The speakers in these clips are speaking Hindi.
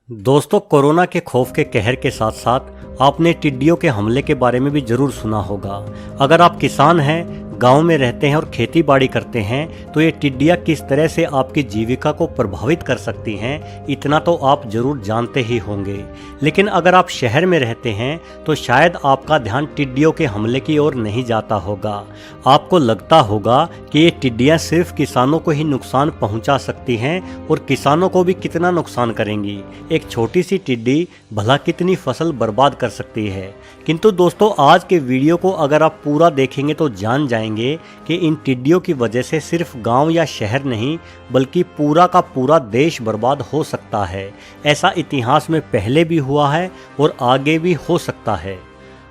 दोस्तों, कोरोना के खौफ के कहर के साथ साथ आपने टिड्डियों के हमले के बारे में भी जरूर सुना होगा। अगर आप किसान हैं, गांव में रहते हैं और खेती बाड़ी करते हैं तो ये टिड्डियां किस तरह से आपकी जीविका को प्रभावित कर सकती हैं, इतना तो आप जरूर जानते ही होंगे। लेकिन अगर आप शहर में रहते हैं तो शायद आपका ध्यान टिड्डियों के हमले की ओर नहीं जाता होगा। आपको लगता होगा कि ये टिड्डियां सिर्फ किसानों को ही नुकसान पहुंचा सकती हैं और किसानों को भी कितना नुकसान करेंगी। एक छोटी सी टिड्डी भला कितनी फसल बर्बाद कर सकती है। किंतु दोस्तों, आज के वीडियो को अगर आप पूरा देखेंगे तो जान जाएंगे कि इन टिड्डियों की वजह से सिर्फ गांव या शहर नहीं बल्कि पूरा का पूरा देश बर्बाद हो सकता है। ऐसा इतिहास में पहले भी हुआ है और आगे भी हो सकता है।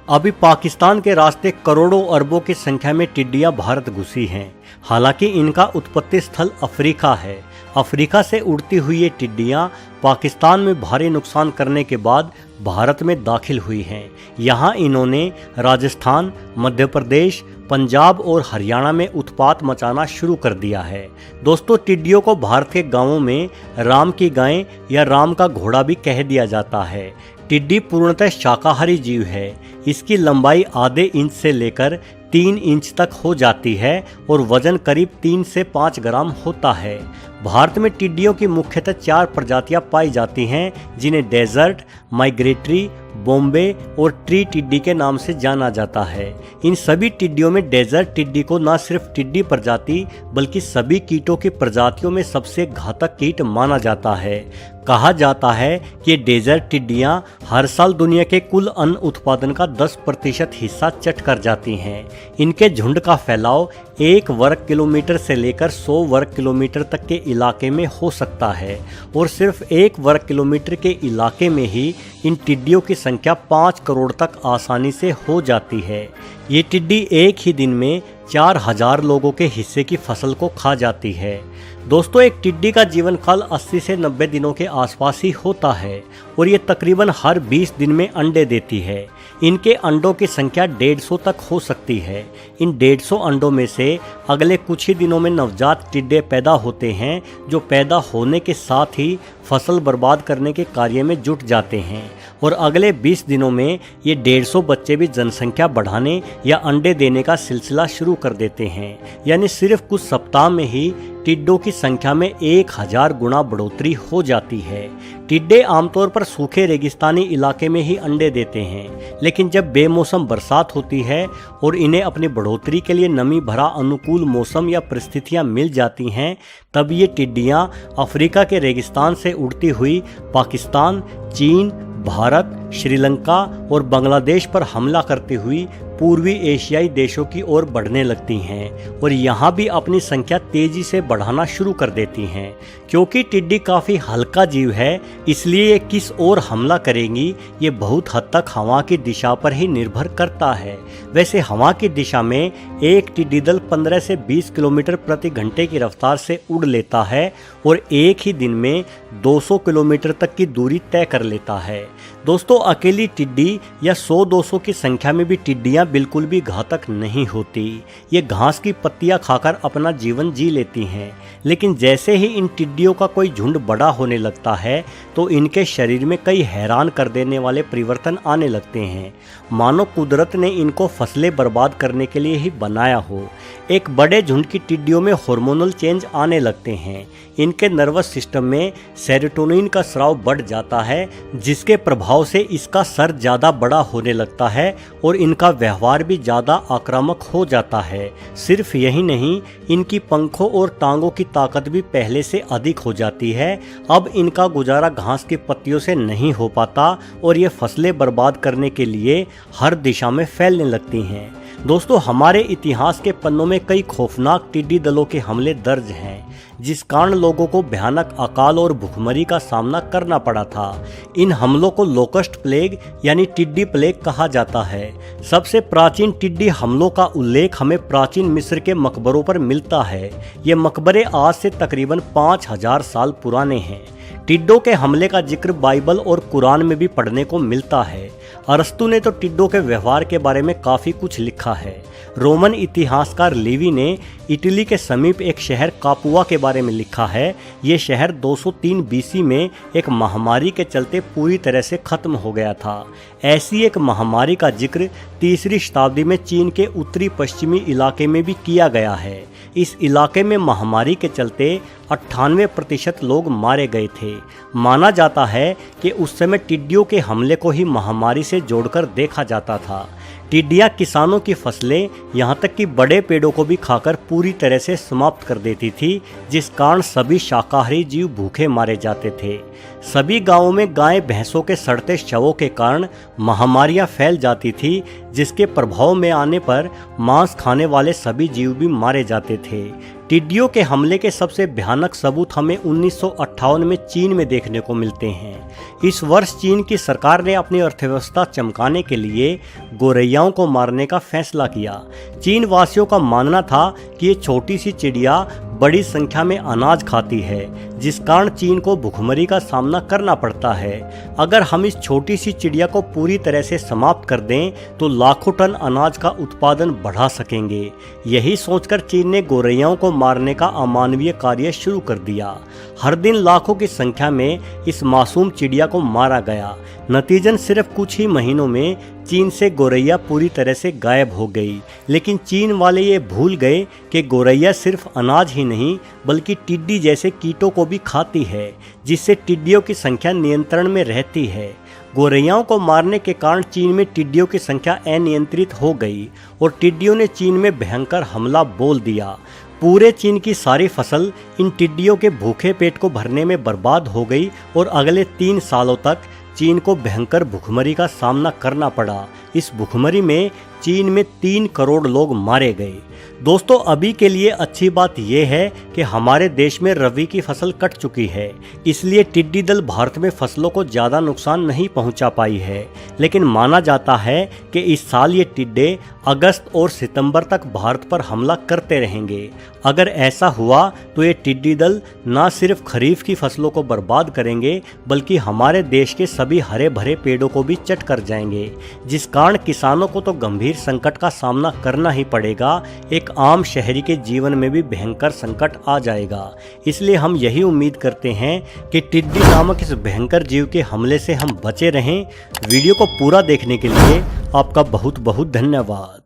अभी पाकिस्तान के रास्ते करोड़ों अरबों की संख्या में टिड्डियां भारत घुसी हैं। हालांकि इनका उत्पत्ति स्थल अफ्रीका है। अफ्रीका से उड़ती हुई ये टिड्डियां पाकिस्तान में भारी नुकसान करने के बाद भारत में दाखिल हुई हैं। यहाँ इन्होंने राजस्थान, मध्य प्रदेश, पंजाब और हरियाणा में उत्पात मचाना शुरू कर दिया है। दोस्तों, टिड्डियों को भारत के गांवों में राम की गाय या राम का घोड़ा भी कह दिया जाता है। टिड्डी पूर्णतः शाकाहारी जीव है। इसकी लंबाई आधे इंच से लेकर 3 इंच तक हो जाती है और वजन करीब 3 से 5 ग्राम होता है। भारत में टिड्डियों की मुख्यतः 4 प्रजातियां पाई जाती हैं, जिन्हें डेजर्ट, माइग्रेटरी, बॉम्बे और ट्री टिड्डी के नाम से जाना जाता है। इन सभी टिड्डियों में डेजर्ट टिड्डी को न सिर्फ टिड्डी प्रजाति बल्कि सभी कीटों की प्रजातियों में सबसे घातक कीट माना जाता है। कहा जाता है कि ये डेजर्ट टिड्डियां हर साल दुनिया के कुल अन्न उत्पादन का 10% हिस्सा चट कर जाती हैं। इनके झुंड का फैलाव 1 वर्ग किलोमीटर से लेकर 100 वर्ग किलोमीटर तक के इलाके में हो सकता है और सिर्फ 1 वर्ग किलोमीटर के इलाके में ही इन टिड्डियों की संख्या 5 करोड़ तक आसानी से हो जाती है। ये टिड्डी एक ही दिन में 4000 लोगों के हिस्से की फसल को खा जाती है। दोस्तों, एक टिड्डी का जीवन काल 80 से 90 दिनों के आसपास ही होता है और ये तकरीबन हर 20 दिन में अंडे देती है। इनके अंडों की संख्या 150 तक हो सकती है। इन 150 अंडों में से अगले कुछ ही दिनों में नवजात टिड्डे पैदा होते हैं, जो पैदा होने के साथ ही फसल बर्बाद करने के कार्य में जुट जाते हैं और अगले 20 दिनों में ये 150 बच्चे भी जनसंख्या बढ़ाने या अंडे देने का सिलसिला शुरू कर देते हैं। यानी सिर्फ कुछ सप्ताह में ही टिड्डों की संख्या में 1000 गुना बढ़ोतरी हो जाती है। टिड्डे आमतौर पर सूखे रेगिस्तानी इलाके में ही अंडे देते हैं, लेकिन जब बेमौसम बरसात होती है और इन्हें अपनी बढ़ोतरी के लिए नमी भरा अनुकूल मौसम या परिस्थितियां मिल जाती हैं, तब ये टिड्डियां अफ्रीका के रेगिस्तान से उड़ती हुई पाकिस्तान, चीन, भारत, श्रीलंका और बांग्लादेश पर हमला करती हुई पूर्वी एशियाई देशों की ओर बढ़ने लगती हैं और यहाँ भी अपनी संख्या तेजी से बढ़ाना शुरू कर देती हैं। क्योंकि टिड्डी काफ़ी हल्का जीव है, इसलिए ये किस ओर हमला करेंगी ये बहुत हद तक हवा की दिशा पर ही निर्भर करता है। वैसे हवा की दिशा में एक टिड्डी दल 15 से 20 किलोमीटर प्रति घंटे की रफ्तार से उड़ लेता है और एक ही दिन में 200 किलोमीटर तक की दूरी तय कर लेता है। दोस्तों, अकेली टिड्डी या 100-200 की संख्या में भी टिड्डियां बिल्कुल भी घातक नहीं होती। ये घास की पत्तियां खाकर अपना जीवन जी लेती हैं, लेकिन जैसे ही इन टिड्डियों का कोई झुंड बड़ा होने लगता है तो इनके शरीर में कई हैरान कर देने वाले परिवर्तन आने लगते हैं, मानो कुदरत ने इनको फसलें बर्बाद करने के लिए ही बनाया हो। एक बड़े झुंड की टिड्डियों में हार्मोनल चेंज आने लगते हैं। इनके नर्वस सिस्टम में सेरोटोनिन का स्राव बढ़ जाता है, जिसके प्रभाव से इसका सर ज़्यादा बड़ा होने लगता है और इनका व्यवहार भी ज़्यादा आक्रामक हो जाता है। सिर्फ यही नहीं, इनकी पंखों और टांगों की ताकत भी पहले से अधिक हो जाती है। अब इनका गुजारा घास की पत्तियों से नहीं हो पाता और ये फसलें बर्बाद करने के लिए हर दिशा में फैलने लगती हैं। दोस्तों, हमारे इतिहास के पन्नों में कई खौफनाक टिड्डी दलों के हमले दर्ज हैं, जिस कारण लोगों को भयानक अकाल और भुखमरी का सामना करना पड़ा था। इन हमलों को लोकस्ट प्लेग यानी टिड्डी प्लेग कहा जाता है। सबसे प्राचीन टिड्डी हमलों का उल्लेख हमें प्राचीन मिस्र के मकबरों पर मिलता है। ये मकबरे आज से तकरीबन 5000 साल पुराने हैं। टिड्डों के हमले का जिक्र बाइबल और कुरान में भी पढ़ने को मिलता है। अरस्तु ने तो टिड्डों के व्यवहार के बारे में काफ़ी कुछ लिखा है। रोमन इतिहासकार लिवी ने इटली के समीप एक शहर कापुआ के बारे में लिखा है। ये शहर 203 बीसी में एक महामारी के चलते पूरी तरह से खत्म हो गया था। ऐसी एक महामारी का जिक्र 3री शताब्दी में चीन के उत्तरी पश्चिमी इलाके में भी किया गया है। इस इलाके में महामारी के चलते 98% लोग मारे गए थे। माना जाता है कि उस समय टिड्डियों के हमले को ही महामारी से जोड़कर देखा जाता था। टिड्डियाँ किसानों की फसलें यहाँ तक कि बड़े पेड़ों को भी खाकर पूरी तरह से समाप्त कर देती थी, जिस कारण सभी शाकाहारी जीव भूखे मारे जाते थे। सभी गांवों में गाय भैंसों के सड़ते शवों के कारण महामारियां फैल जाती थी, जिसके प्रभाव में आने पर मांस खाने वाले सभी जीव भी मारे जाते थे। टिड्डियों के हमले के सबसे भयानक सबूत हमें 1958 में चीन में देखने को मिलते हैं। इस वर्ष चीन की सरकार ने अपनी अर्थव्यवस्था चमकाने के लिए गोरैयाओं को मारने का फैसला किया। चीन वासियों का मानना था कि ये छोटी सी चिड़िया बड़ी संख्या में अनाज खाती है, जिस कारण चीन को भुखमरी का सामना करना पड़ता है। अगर हम इस छोटी सी चिड़िया को पूरी तरह से समाप्त कर दें तो लाखों टन अनाज का उत्पादन बढ़ा सकेंगे। यही सोचकर चीन ने गोरैयाओं को मारने का अमानवीय कार्य शुरू कर दिया। हर दिन लाखों की संख्या में इस मासूम चिड़िया को मारा गया। नतीजन सिर्फ कुछ ही महीनों में चीन से गोरैया पूरी तरह से गायब हो गई। लेकिन चीन वाले ये भूल गए कि गोरैया सिर्फ अनाज ही नहीं बल्कि टिड्डी जैसे कीटों को भी खाती है, जिससे टिड्डियों की संख्या नियंत्रण में रहती है। गोरैयाओं को मारने के कारण चीन में टिड्डियों की संख्या अनियंत्रित हो गई और टिड्डियों ने चीन में भयंकर हमला बोल दिया। पूरे चीन की सारी फसल इन टिड्डियों के भूखे पेट को भरने में बर्बाद हो गई और अगले 3 सालों तक चीन को भयंकर भुखमरी का सामना करना पड़ा। इस भुखमरी में चीन में 3 करोड़ लोग मारे गए। दोस्तों, अभी के लिए अच्छी बात यह है कि हमारे देश में रबी की फसल कट चुकी है, इसलिए टिड्डी दल भारत में फसलों को ज़्यादा नुकसान नहीं पहुंचा पाई है। लेकिन माना जाता है कि इस साल ये टिड्डे अगस्त और सितंबर तक भारत पर हमला करते रहेंगे। अगर ऐसा हुआ तो ये टिड्डी दल न सिर्फ खरीफ की फसलों को बर्बाद करेंगे बल्कि हमारे देश के सभी हरे भरे पेड़ों को भी चट कर जाएंगे, जिस कारण किसानों को तो गंभीर संकट का सामना करना ही पड़ेगा। एक आम शहरी के जीवन में भी भयंकर संकट आ जाएगा। इसलिए हम यही उम्मीद करते हैं कि टिड्डी नामक इस भयंकर जीव के हमले से हम बचे रहें। वीडियो को पूरा देखने के लिए आपका बहुत बहुत धन्यवाद।